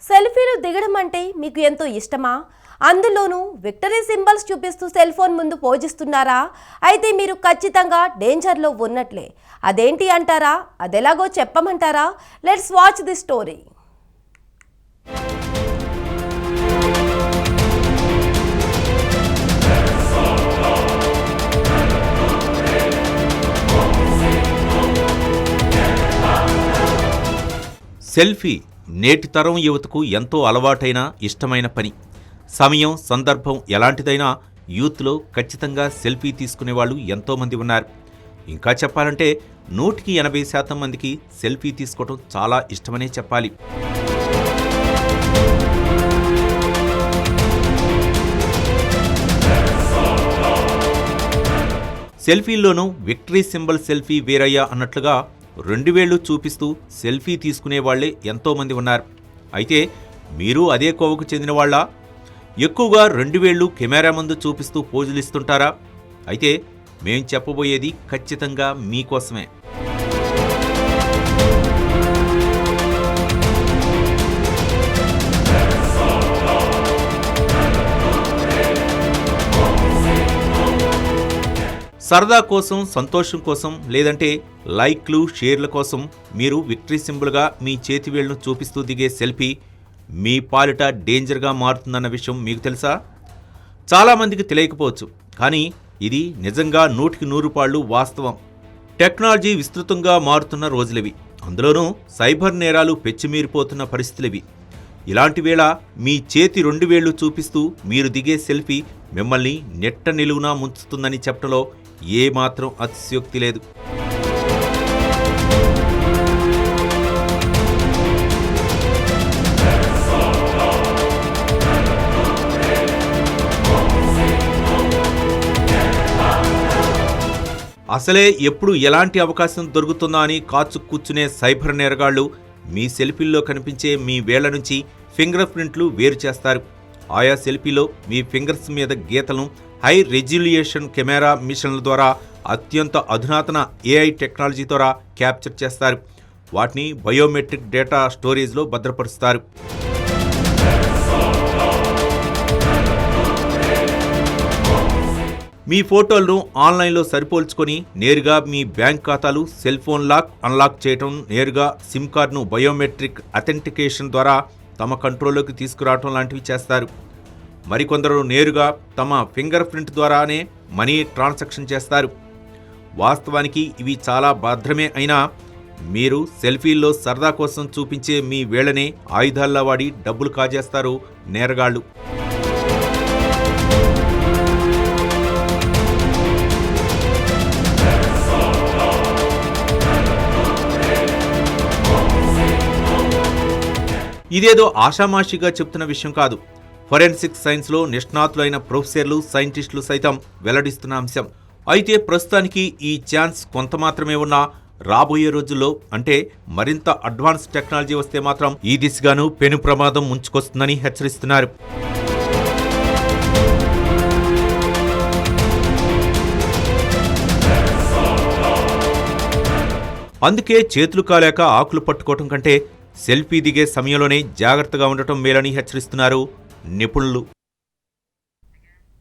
సెల్ఫీలు దిగడం అంటే మీకు ఎంతో ఇష్టమా? అందులోనూ విక్టరీ సింబల్స్ చూపిస్తూ సెల్ ఫోన్ ముందు పోజిస్తున్నారా? అయితే మీరు ఖచ్చితంగా డేంజర్లో ఉన్నట్లే. అదేంటి అంటారా? అదెలాగో చెప్పమంటారా? Let's watch the story. Selfie నేటి తరం యువతకు ఎంతో అలవాటైన ఇష్టమైన పని. సమయం సందర్భం ఎలాంటిదైనా యూత్లో ఖచ్చితంగా సెల్ఫీ తీసుకునేవాళ్ళు ఎంతోమంది ఉన్నారు. ఇంకా చెప్పాలంటే 180% మందికి సెల్ఫీ తీసుకోవడం చాలా ఇష్టమనే చెప్పాలి. సెల్ఫీల్లోనూ విక్టరీ సింబల్ సెల్ఫీ వీరయ్య అన్నట్లుగా 2 వేళ్లు చూపిస్తూ సెల్ఫీ తీసుకునే వాళ్లే ఎంతోమంది ఉన్నారు. అయితే మీరు అదే కోవకు చెందిన వాళ్ళా? ఎక్కువగా 2 వేళ్లు కెమెరా ముందు చూపిస్తూ పోజులిస్తుంటారా? అయితే మేం చెప్పబోయేది ఖచ్చితంగా మీకోసమే. సరదా కోసం, సంతోషం కోసం, లేదంటే లైక్లు, షేర్ల కోసం మీరు విక్టరీ సింబల్గా మీ చేతివేళ్లను చూపిస్తూ దిగే సెల్ఫీ మీ పాలిట డేంజర్గా మారుతుందన్న విషయం మీకు తెలుసా? చాలామందికి తెలియకపోవచ్చు, కానీ ఇది నిజంగా 100% పాళ్ళు వాస్తవం. టెక్నాలజీ విస్తృతంగా మారుతున్న రోజులివి. అందులోనూ సైబర్ నేరాలు పెచ్చిమీరిపోతున్న పరిస్థితులివి. ఇలాంటి వేళ మీ చేతి 2 వేళ్లు చూపిస్తూ మీరు దిగే సెల్ఫీ మిమ్మల్ని నెట్ట నిలువునా ముంచుతుందని చెప్పడంలో ఏమాత్రం అతిశయోక్తి లేదు. అసలే ఎప్పుడు ఎలాంటి అవకాశం దొరుకుతుందా అని కాచు కూర్చునే సైబర్ నేరగాళ్లు మీ సెల్ఫీల్లో కనిపించే మీ వేళ్ల నుంచి ఫింగర్ ప్రింట్లు వేరు చేస్తారు. ఆయా సెల్ఫీలో మీ ఫింగర్స్ మీద గీతలను హై రెజల్యూషన్ కెమెరా మిషన్ల ద్వారా అత్యంత అధునాతన AI టెక్నాలజీ ద్వారా క్యాప్చర్ చేస్తారు. వాటిని బయోమెట్రిక్ డేటా స్టోరేజ్లో భద్రపరుస్తారు. మీ ఫోటోలను ఆన్లైన్లో సరిపోల్చుకొని నేరుగా మీ బ్యాంక్ ఖాతాలు, సెల్ ఫోన్ లాక్, అన్లాక్ చేయటం, నేరుగా సిమ్ కార్డును బయోమెట్రిక్ అథెంటికేషన్ ద్వారా తమ కంట్రోల్లోకి తీసుకురావటం లాంటివి చేస్తారు. మరికొందరు నేరుగా తమ ఫింగర్ ప్రింట్ ద్వారానే మనీ ట్రాన్సాక్షన్ చేస్తారు. వాస్తవానికి ఇవి చాలా భద్రమే అయినా మీరు సెల్ఫీల్లో సరదా కోసం చూపించే మీ వేళ్లనే ఆయుధాల్లా వాడి డబ్బులు కాజేస్తారు నేరగాళ్లు. ఇదేదో ఆషామాషిగా చెప్తున్న విషయం కాదు. ఫోరెన్సిక్ సైన్స్లో నిష్ణాతులైన ప్రొఫెసర్లు, సైంటిస్టులు సైతం వెల్లడిస్తున్న అంశం. అయితే ప్రస్తుతానికి ఈ ఛాన్స్ కొంత మాత్రమే ఉన్నా రాబోయే రోజుల్లో, అంటే మరింత అడ్వాన్స్ టెక్నాలజీ వస్తే మాత్రం ఈ దిశగాను పెను ప్రమాదం ముంచుకొస్తుందని హెచ్చరిస్తున్నారు. అందుకే చేతులు కాలేక ఆకులు పట్టుకోవటం కంటే సెల్ఫీ దిగే సమయంలోనే జాగ్రత్తగా ఉండటం మేలని హెచ్చరిస్తున్నారు నిపుణులు.